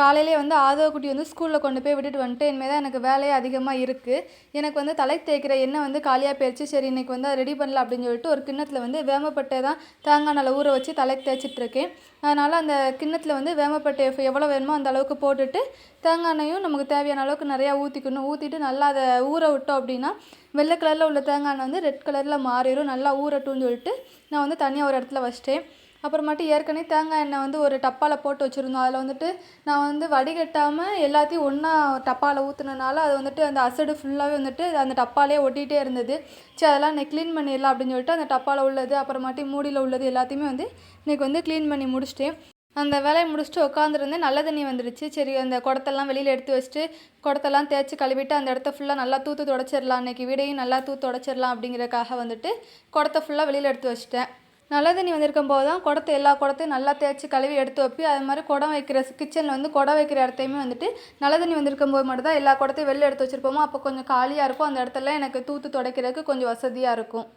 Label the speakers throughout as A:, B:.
A: காலையிலே வந்து ஆதவ குட்டி வந்து ஸ்கூலில் கொண்டு போய் விட்டுட்டு வந்துட்டு இனிமேல் தான் எனக்கு வேலையே அதிகமாக இருக்குது. எனக்கு வந்து தலை தேய்க்கிற எண்ணெய் வந்து காலியாக போயிடுச்சு. சரி இன்றைக்கி வந்து அதை ரெடி பண்ணலாம் அப்படின்னு சொல்லிட்டு ஒரு கிண்ணத்தில் வந்து வேமப்பட்டை தான் தேங்காய் நல்லா ஊற வச்சு தலைக்கு தேய்ச்சிட்ருக்கேன். அதனால் அந்த கிண்ணத்தில் வந்து வேமப்பட்டை எவ்வளோ வேணுமோ அந்த அளவுக்கு போட்டுட்டு தேங்காய் எண்ணெயும் நமக்கு தேவையான அளவுக்கு நிறையா ஊற்றிக்கணும். ஊற்றிட்டு நல்லா அதை ஊற விட்டோம் அப்படின்னா வெள்ளை கலரில் உள்ள தேங்காய் எண்ணெய் வந்து ரெட் கலரில் மாறிடும். நல்லா ஊறட்டும்னு சொல்லிட்டு நான் வந்து தனியாக ஒரு இடத்துல வச்சிட்டேன். அப்புறமாட்டி ஏற்கனவே தேங்காய் எண்ணெய் வந்து ஒரு டப்பாவில் போட்டு வச்சுருந்தோம். அதில் வந்துட்டு நான் வந்து வடிகட்டாமல் எல்லாத்தையும் ஒன்றா டப்பாவில் ஊற்றுனனால அது வந்துட்டு அந்த அசடு ஃபுல்லாகவே வந்துட்டு அந்த டப்பாலே ஒட்டிகிட்டே இருந்தது. சரி அதெல்லாம் நான் க்ளீன் பண்ணிடலாம் அப்படின்னு சொல்லிட்டு அந்த டப்பாவில் உள்ளது அப்புறமாட்டி மூடியில் உள்ளது எல்லாத்தையுமே வந்து இன்றைக்கி வந்து க்ளீன் பண்ணி முடிச்சிட்டேன். அந்த வேலையை முடிச்சுட்டு உட்காந்துருந்தேன். நல்ல தண்ணி வந்துடுச்சு. சரி அந்த குடத்தெல்லாம் வெளியில் எடுத்து வச்சுட்டு குடத்தெல்லாம் தேய்ச்சி கழுவிட்டு அந்த இடத்த ஃபுல்லாக நல்லா தூத்து தொடச்சிடலாம், இன்றைக்கி வீடையும் நல்லா தூத்து தொடச்சிடலாம் அப்படிங்கிறதுக்காக வந்துட்டு குடத்தை ஃபுல்லாக வெளியில் எடுத்து வச்சுட்டேன். நல்ல தண்ணி வந்திருக்கும் போது தான் எல்லா குடத்தையும் நல்லா தேய்ச்சி கழுவி எடுத்து வைப்பி. அது மாதிரி குடம் வைக்கிற கிச்சனில் வந்து குடம் வைக்கிற இடத்தையுமே வந்துட்டு நல்ல தண்ணி வந்திருக்கும் போது மட்டும் தான் எல்லா குடத்தையும் வெளில எடுத்து வச்சுருப்போமோ அப்போ கொஞ்சம் காலியாக இருக்கும். அந்த இடத்துல எனக்கு தூத்து துடைக்கிறதுக்கு கொஞ்சம் வசதியாக இருக்கும்.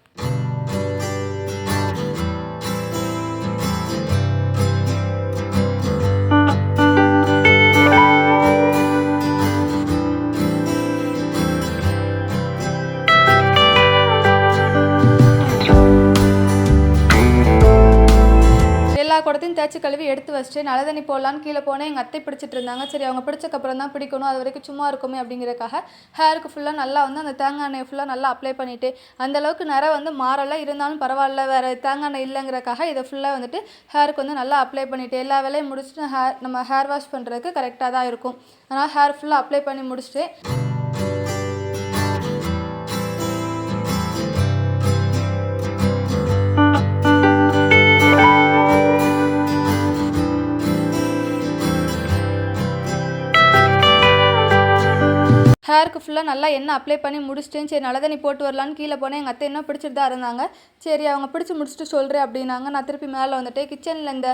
A: குடத்தையும் தேய்ச்சி கழுவி எடுத்து வச்சுட்டு நல்ல தண்ணி போடலான்னு கீழே போனேன். எங்கள் அத்தை பிடிச்சிட்டு இருந்தாங்க. சரி அவங்க பிடிச்சக்கப்புறம் தான் பிடிக்கணும், அது வரைக்கும் சும்மா இருக்குமே அப்படிங்கிறக்காக ஹேருக்கு ஃபுல்லாக நல்லா வந்து அந்த தேங்காய் எண்ணெய் ஃபுல்லாக நல்லா அப்ளை பண்ணிவிட்டு அந்தளவுக்கு நிறம் வந்து மாறலை, இருந்தாலும் பரவாயில்ல வேறு தேங்காய் எண்ணெய் இல்லைங்கிறக்காக இதை ஃபுல்லாக வந்துட்டு ஹேருக்கு வந்து நல்லா அப்ளை பண்ணிவிட்டு எல்லா வேலையும் முடிச்சுட்டு நம்ம ஹேர் வாஷ் பண்ணுறதுக்கு கரெக்டாக தான் இருக்கும். அதனால் ஹேர் ஃபுல்லாக அப்ளை பண்ணி முடிச்சுட்டு ஹேருக்கு ஃபுல்லாக நல்லா எண்ணெய் அப்ளை பண்ணி முடிச்சிட்டேன். சரி நல்ல தண்ணி போட்டு வரலான்னு கீழே போனேன். எங்கள் அத்தை என்ன பிடிச்சிட்டு தான் இருந்தாங்க. சரி அவங்க பிடிச்சி முடிச்சுட்டு சொல்கிறேன் அப்படின்னாங்க. நான் திருப்பி மேலே வந்துட்டு கிச்சனில் இந்த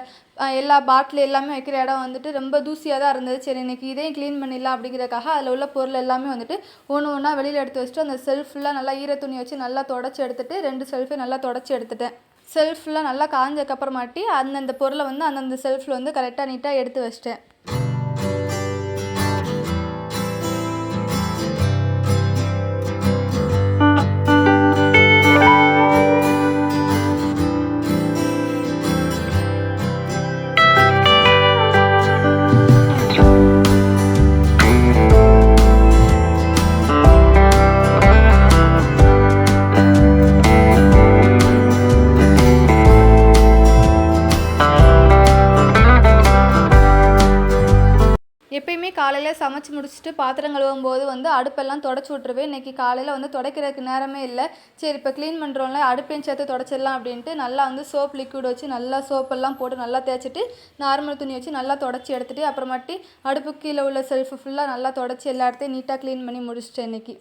A: எல்லா பாட்டில் எல்லாமே வைக்கிற இடம் வந்துட்டு ரொம்ப தூசியாக தான் இருந்தது. சரி இன்றைக்கி இதையும் க்ளீன் பண்ணிடலாம் அப்படிங்கிறக்காக அதில் உள்ள பொருள் எல்லாமே வந்துட்டு ஒன்று ஒன்றா வெளியில் எடுத்து வச்சுட்டு அந்த செல்ஃப் ஃபுல்லாக நல்லா ஈர துணி வச்சு நல்லா தொடச்சி எடுத்துகிட்டு 2 செல்ஃபையும் நல்லா தொடச்சி எடுத்துட்டேன். செல்ஃப் ஃபுல்லாக நல்லா காஞ்சக்கப்புறமாட்டி அந்தந்த பொருளை வந்து அந்தந்த செல்ஃபில் வந்து கரெக்டாக நீட்டாக எடுத்து வச்சிட்டேன். எப்பயுமே காலையில் சமைச்சு முடிச்சுட்டு பாத்திரம் கழுவும் போது வந்து அடுப்பெல்லாம் தொடச்சி விட்ருவேன். இன்றைக்கி காலையில் வந்து துடைக்கிறதுக்கு நேரமே இல்லை. சரி இப்போ க்ளீன் பண்ணுறோம்ல அடுப்பையும் சேர்த்து தொடச்சிடலாம் அப்படின்ட்டு நல்லா வந்து சோப் லிக்விட் வச்சு நல்லா சோப்பெல்லாம் போட்டு நல்லா தேய்ச்சிட்டு நார்மல் துணி வச்சு நல்லா தொடச்சி எடுத்துகிட்டு அப்புறமாட்டி அடுப்பு கீழே உள்ள செல்ஃபு ஃபுல்லாக நல்லா தொடச்சி எல்லா இடத்தையும் நீட்டாக க்ளீன் பண்ணி முடிச்சிட்டேன் இன்றைக்கி.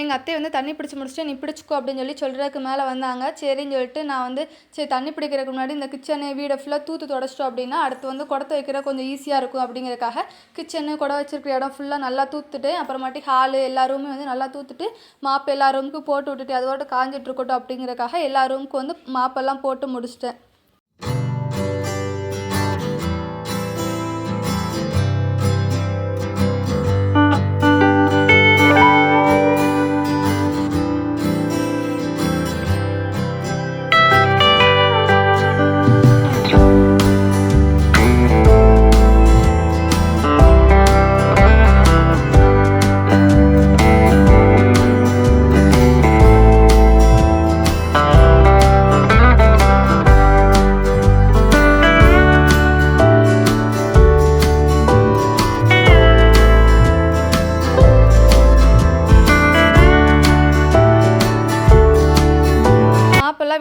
A: எங்கள் அத்தை வந்து தண்ணி பிடிச்சி முடிச்சுட்டு நீ பிடிச்சிக்கோ அப்படின்னு சொல்கிறதுக்கு மேலே வந்தாங்க. சரின்னு சொல்லிட்டு நான் வந்து சரி தண்ணி பிடிக்கிறதுக்கு முன்னாடி இந்த கிச்சனு வீடை ஃபுல்லாக தூத்து தொடச்சிட்டோம் அப்படின்னா அடுத்து வந்து குடத்தை வைக்கிற கொஞ்சம் ஈஸியாக இருக்கும் அப்படிங்கிறதுக்காக கிச்சனு குடம் வச்சிருக்கிற இடம் ஃபுல்லாக நல்லா தூத்துட்டு அப்புறமாட்டி ஹாலு எல்லா ரூமே வந்து நல்லா தூத்துட்டு மாப்பு எல்லா ரூமுக்கும் போட்டு விட்டுட்டு அதோட காஞ்சிட்டு இருக்கட்டும் அப்படிங்கிறதுக்காக எல்லா ரூமுக்கும் வந்து மாப்பெல்லாம் போட்டு முடிச்சிட்டேன்.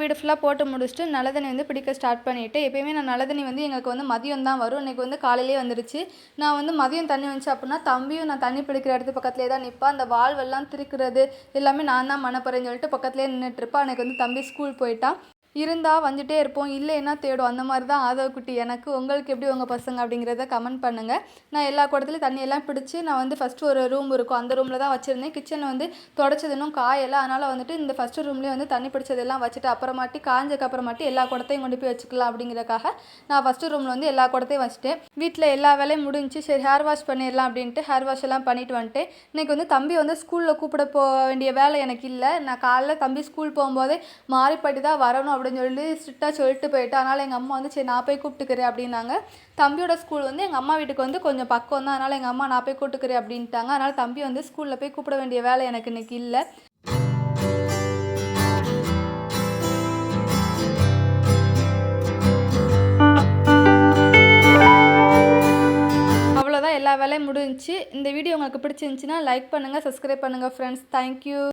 A: வீடு ஃபுல்லாக போட்டு முடிச்சுட்டு நல்ல தண்ணி வந்து பிடிக்க ஸ்டார்ட் பண்ணிவிட்டு எப்போயுமே நான் நல்ல தண்ணி வந்து எங்களுக்கு வந்து மதியம் தான் வரும். இன்றைக்கி வந்து காலையிலே வந்துருச்சு. நான் வந்து மதியம் தண்ணி வந்துச்சு அப்படின்னா தம்பியும் நான் தண்ணி பிடிக்கிற இடத்து பக்கத்துலேயே தான் நிற்பான். அந்த வால்வெல்லாம் திரிக்கிறது எல்லாமே நான் தான் மனப்பறேன்னு சொல்லிட்டு பக்கத்துலேயே நின்றுட்டுருப்பான். எனக்கு வந்து தம்பி ஸ்கூல் போயிட்டான். இருந்தால் வந்துட்டே இருப்போம், இல்லைன்னா தேடும். அந்த மாதிரி தான் ஆதவ குட்டி எனக்கு. உங்களுக்கு எப்படி உங்கள் பசங்க அப்படிங்கிறத கமெண்ட் பண்ணுங்கள். நான் எல்லா குடத்துலையும் தண்ணியெல்லாம் பிடிச்சி நான் வந்து ஃபஸ்ட்டு ஒரு ரூம் இருக்கும், அந்த ரூமில் தான் வச்சுருந்தேன். கிச்சனை வந்து தொடச்சது இன்னும் காயலை. அதனால் வந்துட்டு இந்த ஃபஸ்ட்டு ரூம்லேயே வந்து தண்ணி பிடிச்சதெல்லாம் வச்சுட்டு அப்புறமாட்டி காஞ்சக்கப்புறமாட்டி எல்லா குடத்தையும் கொண்டு போய் வச்சுக்கலாம் அப்படிங்கிறக்காக நான் ஃபஸ்ட்டு ரூமில் வந்து எல்லா குடத்தையும் வச்சுட்டேன். வீட்டில் எல்லா வேலையும் முடிஞ்சு சரி ஹேர் வாஷ் பண்ணிடலாம் அப்படின்ட்டு ஹேர் வாஷ் எல்லாம் பண்ணிட்டு வந்துட்டேன். இன்றைக்கி வந்து தம்பி வந்து ஸ்கூலில் கூப்பிட போக வேண்டிய வேலை எனக்கு இல்லை. நான் காலைல தம்பி ஸ்கூல் போகும்போதே மாறிப்பட்டி தான் வரணும் அப்படின்னு சொல்லி ஸ்ட்ரிக்டாக சொல்லிட்டு போயிட்டேன். அதனால் எங்கள் அம்மா வந்து சரி நான் போய் கூப்பிட்டுக்கிறேன் அப்படின்னாங்க. தம்பியோட ஸ்கூல் வந்து எங்கள் அம்மா வீட்டுக்கு வந்து கொஞ்சம் பக்கம் தான். அதனால் எங்கள் அம்மா நான் போய் கூப்பிட்டுக்கிறேன் அப்படின்ட்டாங்க. அதனால் தம்பி வந்து ஸ்கூலில் போய் கூப்பிட வேண்டிய வேலை எனக்கு இன்றைக்கி இல்லை. அவ்வளோதான், எல்லா வேலையும் முடிஞ்சிச்சு. இந்த வீடியோ உங்களுக்கு பிடிச்சிருந்துச்சின்னா லைக் பண்ணுங்கள், சப்ஸ்கிரைப் பண்ணுங்கள் ஃப்ரெண்ட்ஸ். தேங்க்யூ.